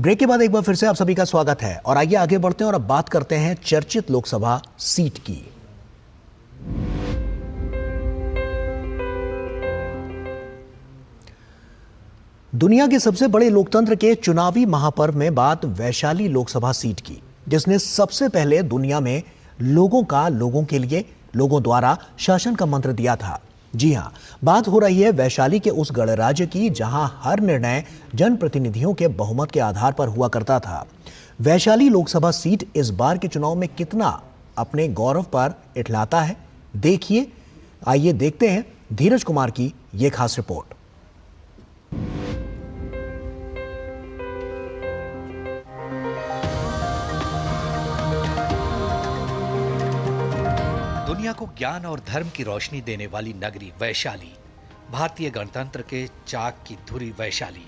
Break के बाद एक बार फिर से आप सभी का स्वागत है और आइए आगे बढ़ते हैं और अब बात करते हैं चर्चित लोकसभा सीट की। दुनिया के सबसे बड़े लोकतंत्र के चुनावी महापर्व में बात वैशाली लोकसभा सीट की, जिसने सबसे पहले दुनिया में लोगों का लोगों के लिए लोगों द्वारा शासन का मंत्र दिया था। जी हां, बात हो रही है वैशाली के उस गणराज्य की जहां हर निर्णय जनप्रतिनिधियों के बहुमत के आधार पर हुआ करता था। वैशाली लोकसभा सीट इस बार के चुनाव में कितना अपने गौरव पर इठलाता है, देखिए। आइए देखते हैं धीरज कुमार की यह खास रिपोर्ट। दुनिया को ज्ञान और धर्म की रोशनी देने वाली नगरी वैशाली, भारतीय गणतंत्र के चाक की धुरी वैशाली,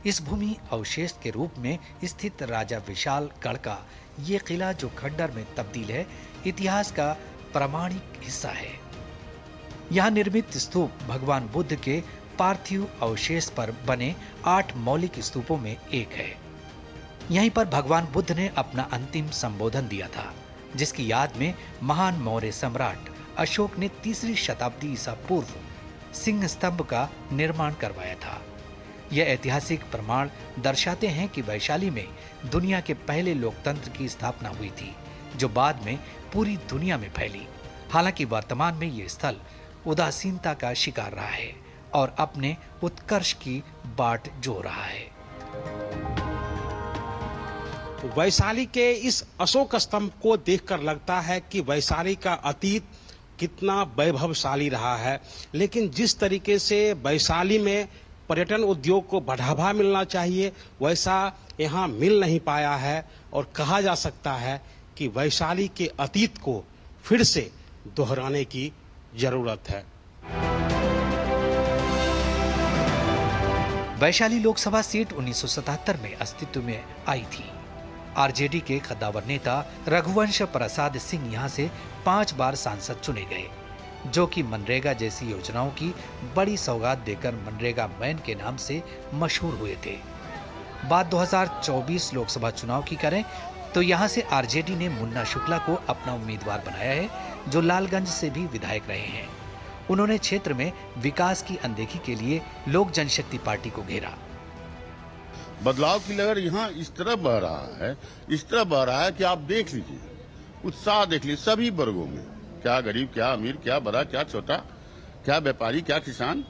इस भूमि अवशेष के रूप में स्थित राजा विशालगढ़ का ये किला जो खंडर में तब्दील है, इतिहास का प्रामाणिक हिस्सा है। यहाँ निर्मित स्तूप भगवान बुद्ध के पार्थिव अवशेष पर बने 8 मौलिक स्तूपों में एक है। यहीं पर भगवान बुद्ध ने अपना अंतिम संबोधन दिया था, जिसकी याद में महान मौर्य सम्राट अशोक ने 3री शताब्दी ईसा पूर्व सिंह स्तंभ का निर्माण करवाया था। यह ऐतिहासिक प्रमाण दर्शाते हैं कि वैशाली में दुनिया के पहले लोकतंत्र की स्थापना हुई थी, जो बाद में पूरी दुनिया में फैली। हालांकि वर्तमान में यह स्थल उदासीनता का शिकार रहा है और अपने उत्कर्ष की बाट जो रहा है। वैशाली के इस अशोक स्तंभ को देखकर लगता है कि वैशाली का अतीत कितना वैभवशाली रहा है, लेकिन जिस तरीके से वैशाली में पर्यटन उद्योग को बढ़ावा मिलना चाहिए, वैसा यहाँ मिल नहीं पाया है और कहा जा सकता है कि वैशाली के अतीत को फिर से दोहराने की जरूरत है। वैशाली लोकसभा सीट 1977 में अस्तित्व में आई थी। आरजेडी के कद्दावर नेता रघुवंश प्रसाद सिंह यहां से 5 बार सांसद चुने गए, जो कि मनरेगा जैसी योजनाओं की बड़ी सौगात देकर मनरेगा मैन के नाम से मशहूर हुए थे। बात 2024 लोकसभा चुनाव की करें तो यहां से आरजेडी ने मुन्ना शुक्ला को अपना उम्मीदवार बनाया है, जो लालगंज से भी विधायक रहे हैं। उन्होंने क्षेत्र में विकास की अनदेखी के लिए लोक जनशक्ति पार्टी को घेरा। बदलाव की लहर यहाँ इस तरह बह रहा है कि आप देख लीजिए, उत्साह देख लीजिए सभी वर्गों में, क्या गरीब, क्या अमीर, क्या बड़ा, क्या छोटा, क्या व्यापारी, क्या किसान,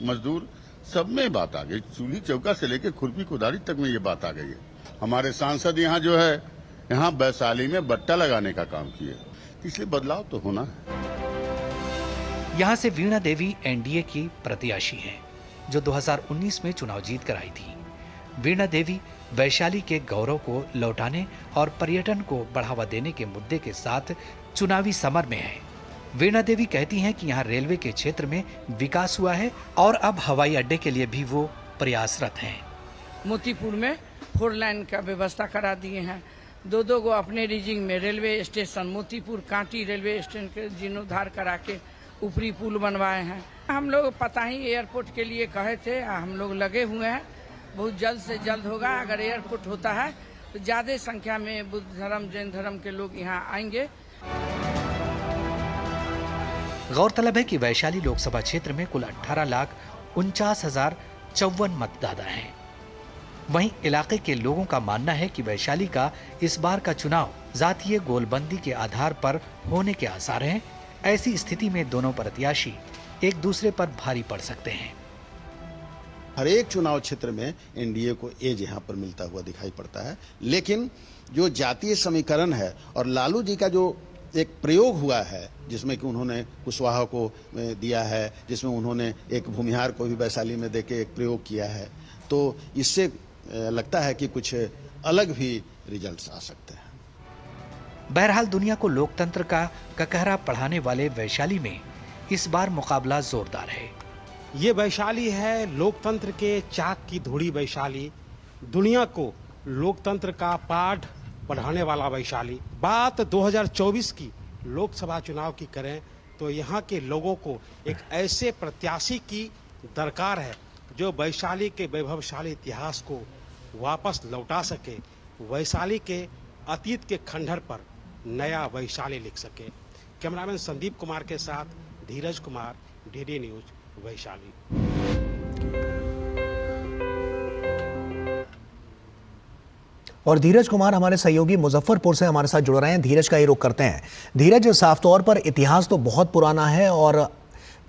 मजदूर, सब में बात आ गई। चूल्ही चौका से लेकर खुरपी कुदारी तक में ये बात आ गई है। हमारे सांसद यहाँ जो है, यहाँ वैशाली में बट्टा लगाने का काम किए, इसलिए बदलाव तो होना है। यहाँ से वीणा देवी एनडीए की प्रत्याशी हैं, जो 2019 में चुनाव जीत कर आई थी। वीणा देवी वैशाली के गौरव को लौटाने और पर्यटन को बढ़ावा देने के मुद्दे के साथ चुनावी समर में है। वीणा देवी कहती हैं कि यहाँ रेलवे के क्षेत्र में विकास हुआ है और अब हवाई अड्डे के लिए भी वो प्रयासरत हैं। मोतीपुर में 4 लाइन का व्यवस्था करा दिए हैं। 2 गो अपने रीजिंग में railway station Motipur Kanti railway station के जीर्णोद्धार करा के ऊपरी पुल बनवाए हैं। हम लोग पता ही एयरपोर्ट के लिए कहे थे, हम लोग लगे हुए हैं। बहुत जल्द से जल्द होगा। अगर एयरपोर्ट होता है तो ज्यादा संख्या में बुद्ध धर्म, जैन धर्म के लोग यहाँ आएंगे। गौरतलब है कि वैशाली लोकसभा क्षेत्र में कुल 18,49,054 मतदाता हैं। वहीं इलाके के लोगों का मानना है कि वैशाली का इस बार का चुनाव जातीय गोलबंदी के आधार पर होने के आसार हैं। ऐसी स्थिति में दोनों प्रत्याशी एक दूसरे पर भारी पड़ सकते हैं। हर एक चुनाव क्षेत्र में एनडीए को एज यहाँ पर मिलता हुआ दिखाई पड़ता है, लेकिन जो जातीय समीकरण है और लालू जी का जो एक प्रयोग हुआ है, जिसमें कि उन्होंने कुशवाहा को दिया है, जिसमें उन्होंने एक भूमिहार को भी वैशाली में देके एक प्रयोग किया है, तो इससे लगता है कि कुछ अलग भी रिजल्ट्स आ सकते हैं। बहरहाल दुनिया को लोकतंत्र का ककहरा पढ़ाने वाले वैशाली में इस बार मुकाबला जोरदार है। ये वैशाली है लोकतंत्र के चाक की धुरी वैशाली, दुनिया को लोकतंत्र का पाठ पढ़ाने वाला वैशाली। बात 2024 की लोकसभा चुनाव की करें तो यहाँ के लोगों को एक ऐसे प्रत्याशी की दरकार है जो वैशाली के वैभवशाली इतिहास को वापस लौटा सके, वैशाली के अतीत के खंडहर पर नया वैशाली लिख सके। कैमरामैन संदीप कुमार के साथ धीरज कुमार, डीडी न्यूज, वैशाली। और धीरज कुमार हमारे सहयोगी मुजफ्फरपुर से हमारे साथ जुड़ रहे हैं। धीरज का ही रुख करते हैं। धीरज, साफ तौर पर इतिहास तो बहुत पुराना है और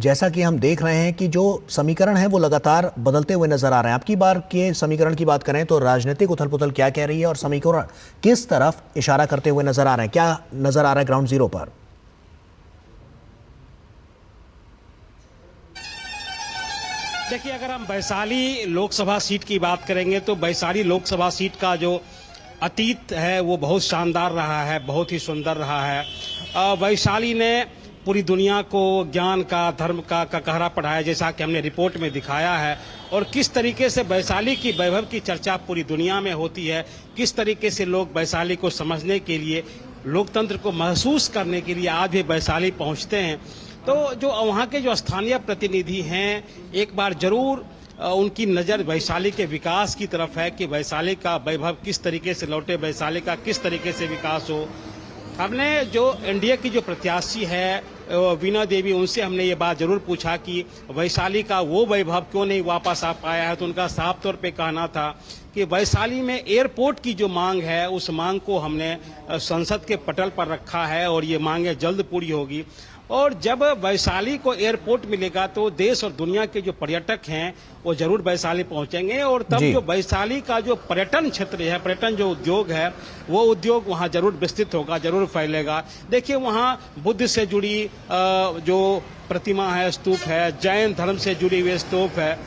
जैसा कि हम देख रहे हैं कि जो समीकरण है वो लगातार बदलते हुए नजर आ रहे हैं। अब की बार के समीकरण की बात करें तो राजनीतिक उथल पुथल क्या कह रही है और समीकरण किस तरफ इशारा करते हुए नजर आ रहे हैं? क्या नजर आ रहा है ग्राउंड जीरो पर? देखिए, अगर हम वैशाली लोकसभा सीट की बात करेंगे तो वैशाली लोकसभा सीट का जो अतीत है वो बहुत शानदार रहा है, बहुत ही सुंदर रहा है। वैशाली ने पूरी दुनिया को ज्ञान का, धर्म का कहरा पढ़ाया, जैसा कि हमने रिपोर्ट में दिखाया है। और किस तरीके से वैशाली की वैभव की चर्चा पूरी दुनिया में होती है, किस तरीके से लोग वैशाली को समझने के लिए, लोकतंत्र को महसूस करने के लिए आज भी वैशाली पहुंचते हैं। तो जो वहाँ के जो स्थानीय प्रतिनिधि हैं, एक बार जरूर उनकी नज़र वैशाली के विकास की तरफ है कि वैशाली का वैभव किस तरीके से लौटे, वैशाली का किस तरीके से विकास हो। हमने जो एनडीए की जो प्रत्याशी है वीणा देवी, उनसे हमने ये बात जरूर पूछा कि वैशाली का वो वैभव क्यों नहीं वापस आ पाया है। तो उनका साफ तौर पे कहना था कि वैशाली में एयरपोर्ट की जो मांग है, उस मांग को हमने संसद के पटल पर रखा है और ये मांगें जल्द पूरी होगी। और जब वैशाली को एयरपोर्ट मिलेगा तो देश और दुनिया के जो पर्यटक हैं वो जरूर वैशाली पहुंचेंगे और तब जो वैशाली का जो पर्यटन क्षेत्र है, पर्यटन जो उद्योग है, वो उद्योग वहां जरूर विस्तृत होगा, जरूर फैलेगा। देखिए, वहां बुद्ध से जुड़ी जो प्रतिमा है, स्तूप है, जैन धर्म से जुड़ी हुई स्तूप है,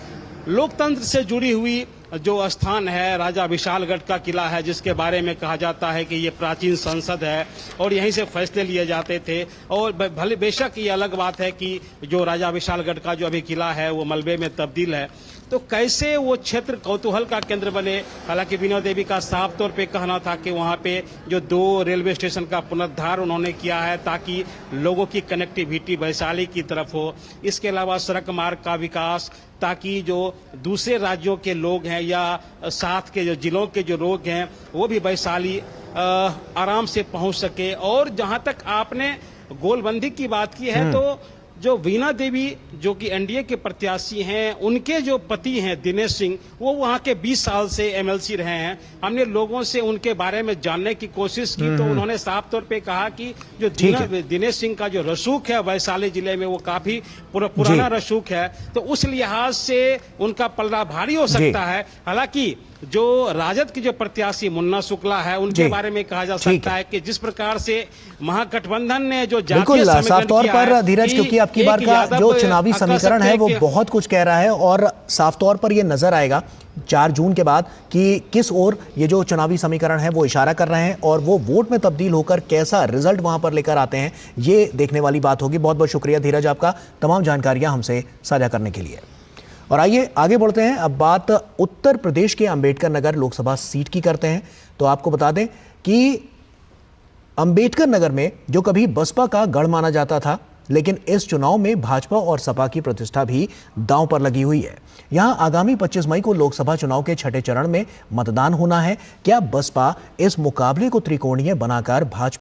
लोकतंत्र से जुड़ी हुई जो स्थान है, राजा विशालगढ़ का किला है, जिसके बारे में कहा जाता है कि ये प्राचीन संसद है और यहीं से फैसले लिए जाते थे। और भले बेशक ये अलग बात है कि जो राजा विशालगढ़ का जो अभी किला है वो मलबे में तब्दील है। तो कैसे वो क्षेत्र कौतूहल का केंद्र बने। हालांकि वीणा देवी का साफ तौर पे कहना था कि वहाँ पे जो 2 रेलवे स्टेशन का पुनरुद्धार उन्होंने किया है ताकि लोगों की कनेक्टिविटी वैशाली की तरफ हो। इसके अलावा सड़क मार्ग का विकास, ताकि जो दूसरे राज्यों के लोग हैं या साथ के जो जिलों के जो लोग हैं वो भी वैशाली आराम से पहुंच सके। और जहाँ तक आपने गोलबंदी की बात की है, तो जो वीणा देवी जो कि एनडीए के प्रत्याशी हैं, उनके जो पति हैं दिनेश सिंह, वो वहाँ के 20 साल से एमएलसी रहे हैं। हमने लोगों से उनके बारे में जानने की कोशिश की तो उन्होंने साफ तौर पे कहा कि जो दिनेश सिंह का जो रसूख है वैशाली जिले में वो काफी पुराना रसूख है, तो उस लिहाज से उनका पलड़ा भारी हो सकता है। हालांकि जो राजद के जो प्रत्याशी मुन्ना शुक्ला है, उनके बारे में कहा जा सकता है कि जिस प्रकार से महागठबंधन ने जो बिल्कुल साफ तौर पर धीरज, क्योंकि आपकी बार का जो चुनावी समीकरण है वो बहुत कुछ कह रहा है और साफ तौर पर ये नजर आएगा 4 जून के बाद कि किस ओर ये जो चुनावी समीकरण है वो इशारा कर रहे हैं और वो वोट में तब्दील होकर कैसा रिजल्ट वहां पर लेकर आते हैं, ये देखने वाली बात होगी। बहुत बहुत शुक्रिया धीरज आपका तमाम जानकारियां हमसे साझा करने के लिए। और आइए आगे बढ़ते हैं। अब बात उत्तर प्रदेश के अंबेडकर नगर लोकसभा सीट की करते हैं। तो आपको बता दें कि अंबेडकर नगर में जो कभी बसपा का गढ़ माना जाता था, लेकिन इस चुनाव में भाजपा और सपा की प्रतिष्ठा भी दांव पर लगी हुई है। यहां आगामी 25 मई को लोकसभा चुनाव के 6ठे चरण में मतदान होना है। क्या बसपा इस मुकाबले को त्रिकोणीय बनाकर भाजपा